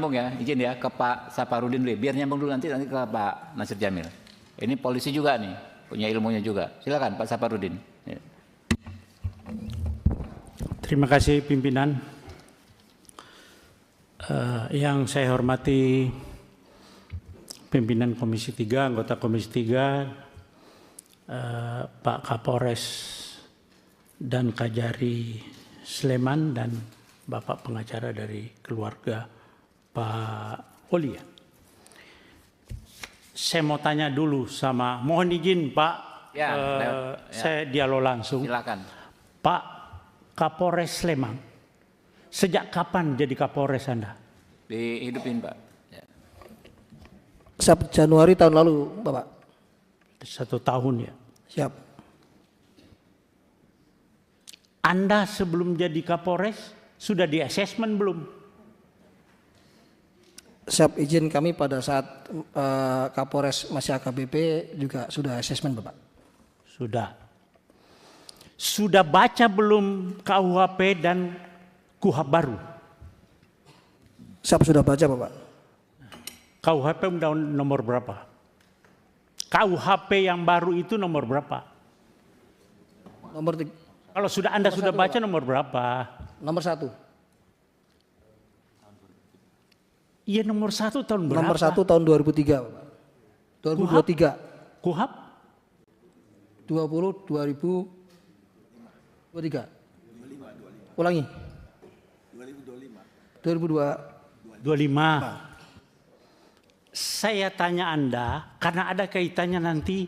nyambung ya, izin ya ke Pak Saparudin dulu. Biar nyambung dulu nanti ke Pak Nasir Jamil. Ini polisi juga nih, punya ilmunya juga. Silakan Pak Saparudin. Ya. Terima kasih pimpinan. Yang saya hormati pimpinan Komisi 3, anggota Komisi 3, Pak Kapolres dan Kajari Sleman dan Bapak pengacara dari keluarga Pak Oli. Saya mau tanya dulu sama, mohon izin Pak, saya dialog langsung. Silakan. Pak Kapolres Sleman, sejak kapan jadi Kapolres Anda? Dihidupin Pak. Ya. Januari tahun lalu Bapak. 1 tahun ya. Siap. Anda sebelum jadi Kapolres sudah di asesmen belum? Siap, izin kami pada saat Kapolres masih AKBP juga sudah asesmen Bapak. Sudah. Sudah baca belum KUHP dan KUHP baru? Siap, sudah baca Bapak. KUHP undang nomor berapa? KUHP yang baru itu nomor berapa? Nomor Kalau sudah Anda sudah baca Bapak. nomor berapa? Nomor 1. Iya nomor 1 tahun berapa? Nomor 1 tahun 2003 Bapak. 2023. KUHP? 2023. Ulangi. 2025. Saya tanya Anda karena ada kaitannya nanti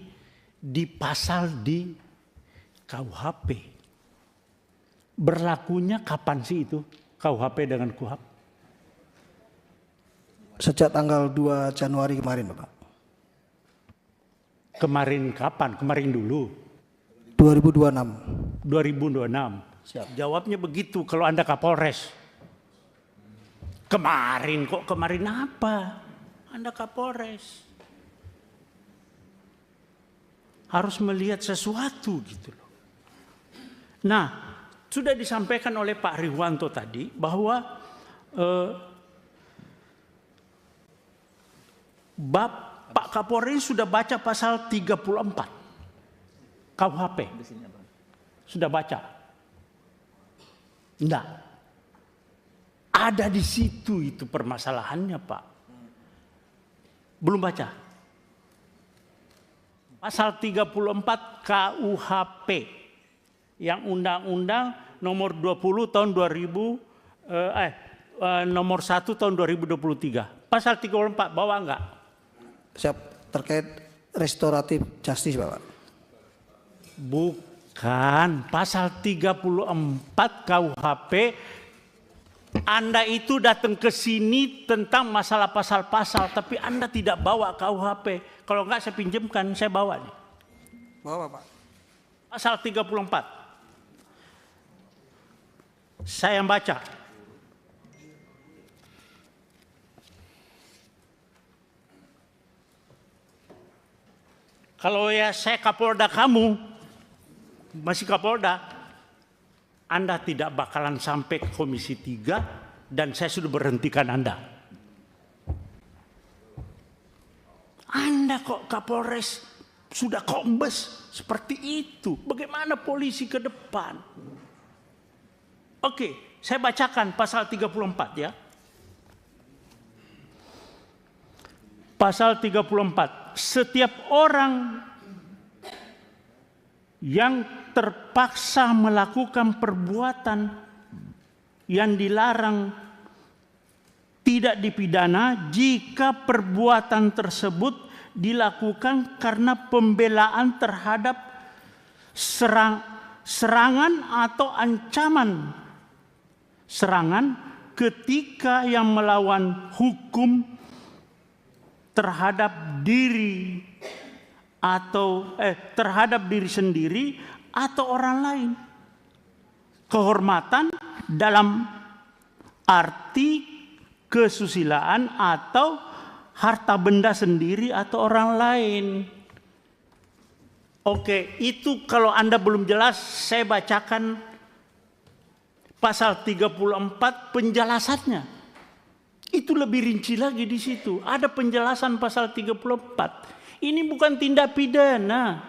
di pasal di KUHP. Berlakunya kapan sih itu KUHP dengan KUHP? Sejak tanggal 2 Januari kemarin Bapak. Kemarin kapan? Kemarin dulu. 2026. 2026. Siap. Jawabnya begitu kalau Anda Kapolres. Kemarin kok, kemarin apa? Anda Kapolres. Harus melihat sesuatu gitu loh. Nah, sudah disampaikan oleh Pak Riwanto tadi bahwa Pak Kapolres sudah baca pasal 34 KUHP. Sudah baca? Enggak. Ada di situ itu permasalahannya Pak. Belum baca. Pasal 34 KUHP yang undang-undang nomor 20 tahun 2000 nomor 1 tahun 2023. Pasal 34 bawa enggak? Siap, terkait restoratif justice Bapak. Bukan, pasal 34 KUHP. Anda itu datang ke sini tentang masalah pasal-pasal, tapi Anda tidak bawa KUHP. Kalau enggak saya pinjamkan, saya bawa nih. Bawa Pak. Pasal 34. Saya yang baca. Kalau ya saya Kapolda kamu, masih Kapolda, Anda tidak bakalan sampai ke Komisi 3 dan saya sudah berhentikan Anda. Anda kok Kapolres sudah kombes seperti itu. Bagaimana polisi ke depan? Oke, saya bacakan pasal 34 ya. Pasal 34. Setiap orang yang terpaksa melakukan perbuatan yang dilarang tidak dipidana jika perbuatan tersebut dilakukan karena pembelaan terhadap serangan atau ancaman serangan ketika yang melawan hukum terhadap diri atau terhadap diri sendiri atau orang lain. Kehormatan dalam arti kesusilaan atau harta benda sendiri atau orang lain. Oke, itu kalau Anda belum jelas, saya bacakan pasal 34 penjelasannya. Itu lebih rinci lagi di situ. Ada penjelasan pasal 34. Ini bukan tindak pidana.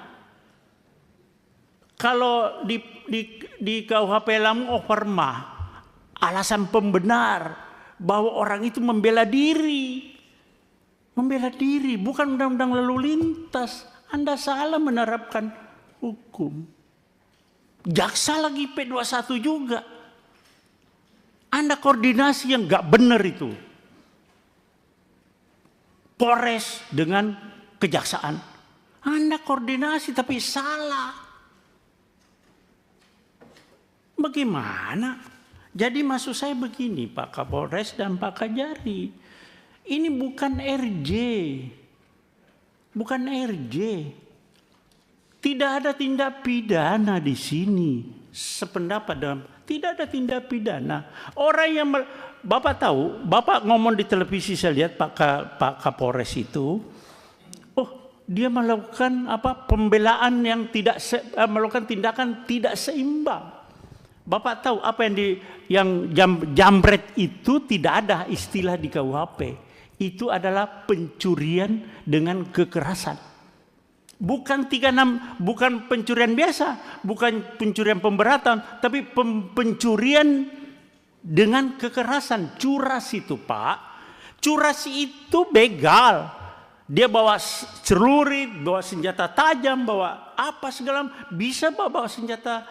Kalau di KUHP Lamu Overmah, alasan pembenar bahwa orang itu membela diri. Membela diri, bukan undang-undang lalu lintas. Anda salah menerapkan hukum. Jaksa lagi P21 juga. Anda koordinasi yang nggak benar itu. Polres dengan kejaksaan. Anda koordinasi tapi salah. Bagaimana? Jadi maksud saya begini Pak Kapolres dan Pak Kajari. Ini bukan RJ. Bukan RJ. Tidak ada tindak pidana di sini. Sependapat dalam tidak ada tindak pidana. Orang yang Bapak tahu, Bapak ngomong di televisi saya lihat Pak Kapolres itu, oh dia melakukan pembelaan yang tidak melakukan tindakan tidak seimbang. Bapak tahu apa yang jambret itu tidak ada istilah di KUHP. Itu adalah pencurian dengan kekerasan. Bukan 36, bukan pencurian biasa, bukan pencurian pemberatan, tapi pencurian dengan kekerasan. Curas itu Pak, curas itu begal. Dia bawa celurit, bawa senjata tajam, bawa apa segala, bisa bawa senjata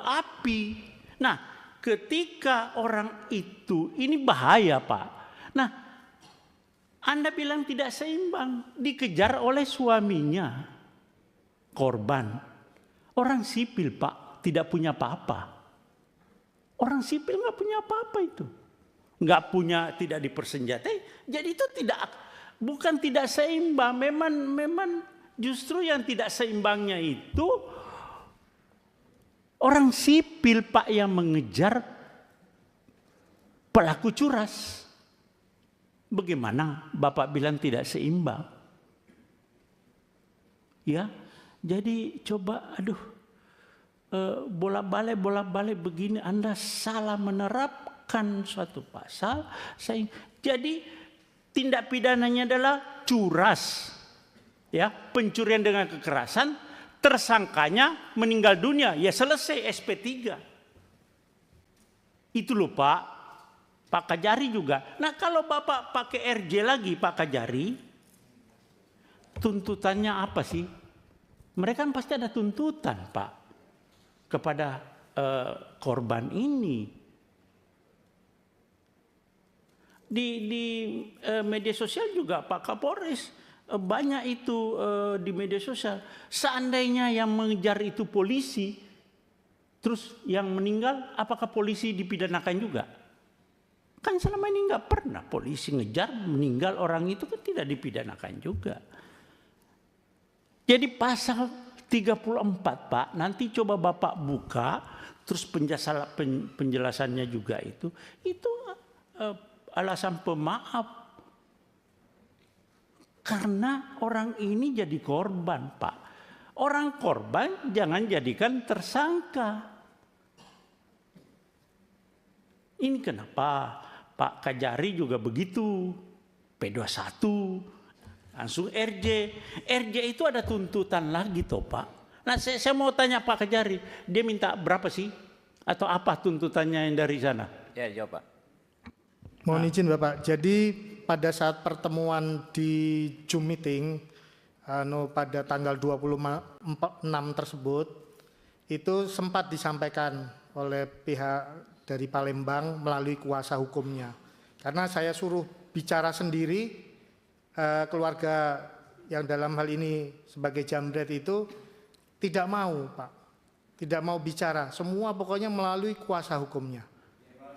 api. Nah, ketika orang itu, ini bahaya Pak. Nah, Anda bilang tidak seimbang, dikejar oleh suaminya, korban. Orang sipil Pak, tidak punya apa-apa. Orang sipil nggak punya apa-apa itu. Nggak punya, tidak dipersenjatai. Jadi itu bukan tidak seimbang. Memang justru yang tidak seimbangnya itu orang sipil Pak yang mengejar pelaku curas. Bagaimana Bapak bilang tidak seimbang? Ya, jadi coba bolak-balik begini Anda salah menerapkan suatu pasal. Jadi tindak pidananya adalah curas. Ya, pencurian dengan kekerasan, tersangkanya meninggal dunia, ya selesai SP3. Itu loh Pak Kajari juga. Nah kalau Bapak pakai RJ lagi Pak Kajari, tuntutannya apa sih? Mereka kan pasti ada tuntutan Pak kepada korban ini. Di media sosial juga Pak Kapolres banyak itu di media sosial. Seandainya yang mengejar itu polisi, terus yang meninggal, apakah polisi dipidanakan juga? Kan selama ini nggak pernah polisi ngejar meninggal orang itu kan tidak dipidanakan juga. Jadi pasal 34 Pak, nanti coba Bapak buka, terus penjelasannya juga itu alasan pemaaf. Karena orang ini jadi korban Pak. Orang korban jangan jadikan tersangka. Ini kenapa Pak Kajari juga begitu, P21, langsung RJ. RJ itu ada tuntutan lagi toh Pak. Nah saya mau tanya Pak Kajari, dia minta berapa sih? Atau apa tuntutannya yang dari sana? Ya jawab Pak. Mohon izin Bapak, jadi pada saat pertemuan di Zoom meeting pada tanggal 26 tersebut, itu sempat disampaikan oleh pihak dari Palembang melalui kuasa hukumnya. Karena saya suruh bicara sendiri, keluarga yang dalam hal ini sebagai jambret itu tidak mau Pak. Tidak mau bicara, semua pokoknya melalui kuasa hukumnya.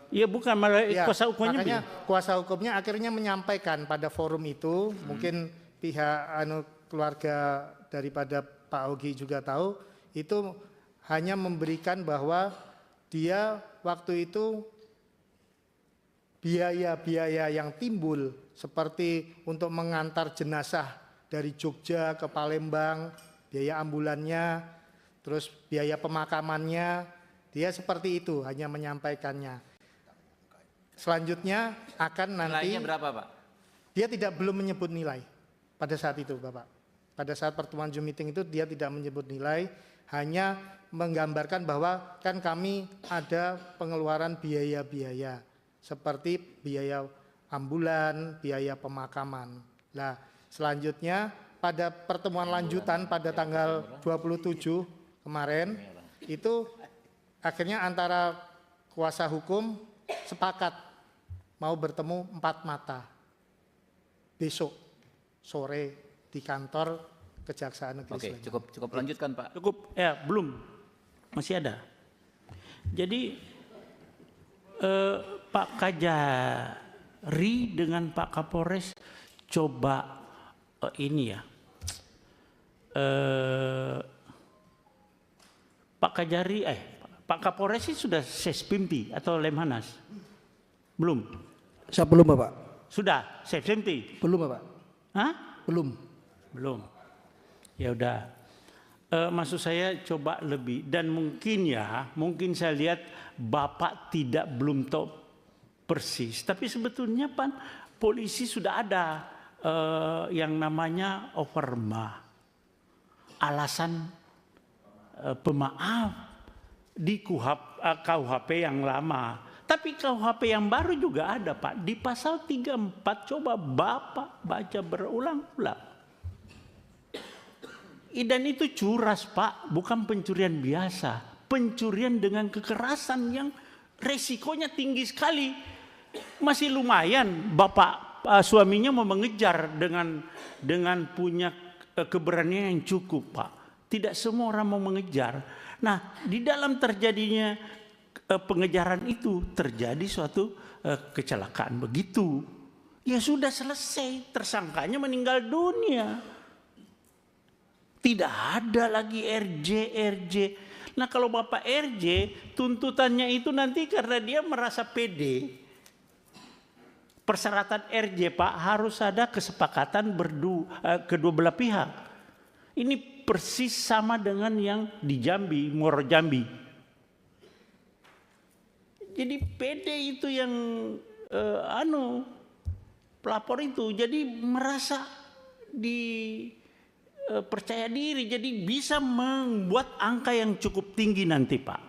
Iya bukan melalui kuasa hukumnya. Makanya kuasa hukumnya akhirnya menyampaikan pada forum itu, mungkin pihak keluarga daripada Pak Ogi juga tahu, itu hanya memberikan bahwa dia waktu itu biaya-biaya yang timbul seperti untuk mengantar jenazah dari Jogja ke Palembang, biaya ambulannya, terus biaya pemakamannya, dia seperti itu hanya menyampaikannya. Selanjutnya akan nanti Nilainya berapa, Pak? dia belum menyebut nilai pada saat itu, Bapak. Pada saat pertemuan Zoom meeting itu dia tidak menyebut nilai, hanya menggambarkan bahwa kan kami ada pengeluaran biaya-biaya seperti biaya ambulan, biaya pemakaman. Nah, selanjutnya pada pertemuan lanjutan pada tanggal 27 kemarin itu akhirnya antara kuasa hukum sepakat mau bertemu 4 mata besok sore di kantor Kejaksaan Negeri Oke, Sleman. cukup lanjutkan, Pak. Cukup, ya belum, masih ada. Jadi Pak Kajari dengan Pak Kapolres coba ini ya, Pak Kajari, Pak Kapolres sih sudah Sespimti atau Lemhanas? Belum? Saya belum Bapak. Sudah Sespimti? Belum Bapak. Hah? Belum. Belum. Ya udah. Maksud saya coba lebih, dan mungkin saya lihat Bapak belum tahu persis, tapi sebetulnya Pak polisi sudah ada yang namanya overma, alasan pemaaf di KUHP yang lama. Tapi KUHP yang baru juga ada, Pak. Di pasal 34 coba Bapak baca berulang-ulang. Dan itu curas, Pak, bukan pencurian biasa. Pencurian dengan kekerasan yang resikonya tinggi sekali. Masih lumayan Bapak suaminya mau mengejar dengan punya keberanian yang cukup, Pak. Tidak semua orang mau mengejar. Nah, di dalam terjadinya pengejaran itu terjadi suatu kecelakaan begitu. Ya sudah selesai, tersangkanya meninggal dunia. Tidak ada lagi RJ. Nah kalau Bapak RJ, tuntutannya itu nanti karena dia merasa pede. Persyaratan RJ, Pak, harus ada kesepakatan kedua belah pihak. Ini persis sama dengan yang di Jambi, Muaro Jambi. Jadi pede itu yang pelapor itu, jadi merasa percaya diri, jadi bisa membuat angka yang cukup tinggi nanti, Pak.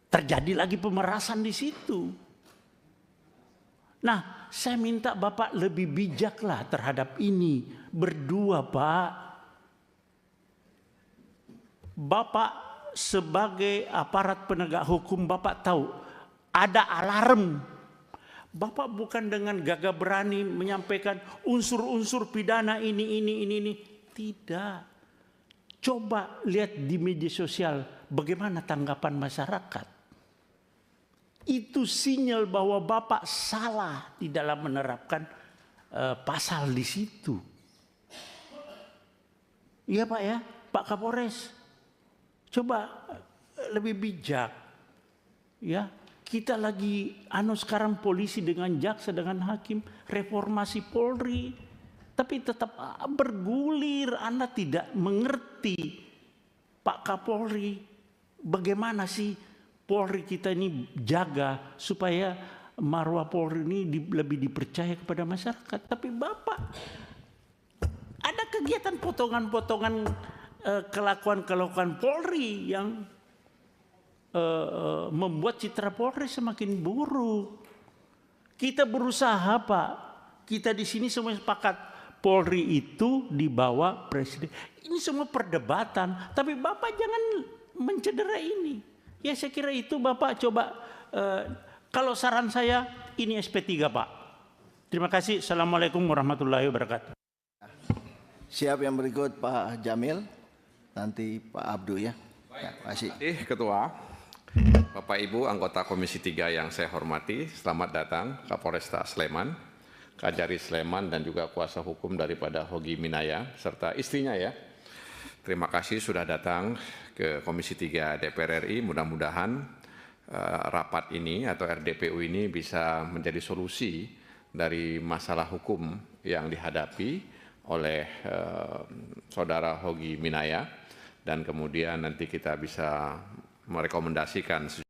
Terjadi lagi pemerasan di situ. Nah, saya minta Bapak lebih bijaklah terhadap ini. Berdua, Pak. Bapak sebagai aparat penegak hukum, Bapak tahu ada alarm. Bapak bukan dengan gagah berani menyampaikan unsur-unsur pidana ini. Tidak. Coba lihat di media sosial bagaimana tanggapan masyarakat. Itu sinyal bahwa Bapak salah di dalam menerapkan pasal di situ. Iya Pak ya, Pak Kapolres. Coba lebih bijak. Ya, kita lagi sekarang polisi dengan jaksa dengan hakim, reformasi Polri. Tapi tetap bergulir, Anda tidak mengerti Pak Kapolri. Bagaimana sih Polri kita ini jaga supaya marwah Polri ini lebih dipercaya kepada masyarakat. Tapi Bapak ada kegiatan potongan-potongan kelakuan Polri yang membuat citra Polri semakin buruk. Kita berusaha, Pak. Kita di sini semua sepakat Polri itu di bawah presiden. Ini semua perdebatan, tapi Bapak jangan mencederai ini. Ya saya kira itu Bapak coba, kalau saran saya ini SP3 Pak. Terima kasih. Assalamualaikum warahmatullahi wabarakatuh. Siap, yang berikut Pak Jamil, nanti Pak Abdu ya. Terima kasih. Ketua, Bapak Ibu anggota Komisi 3 yang saya hormati, selamat datang Kapolresta Sleman, Kajari Sleman, dan juga kuasa hukum daripada Hogi Minaya serta istrinya ya. Terima kasih sudah datang ke Komisi 3 DPR RI. Mudah-mudahan rapat ini atau RDPU ini bisa menjadi solusi dari masalah hukum yang dihadapi oleh saudara Hogi Minaya, dan kemudian nanti kita bisa merekomendasikan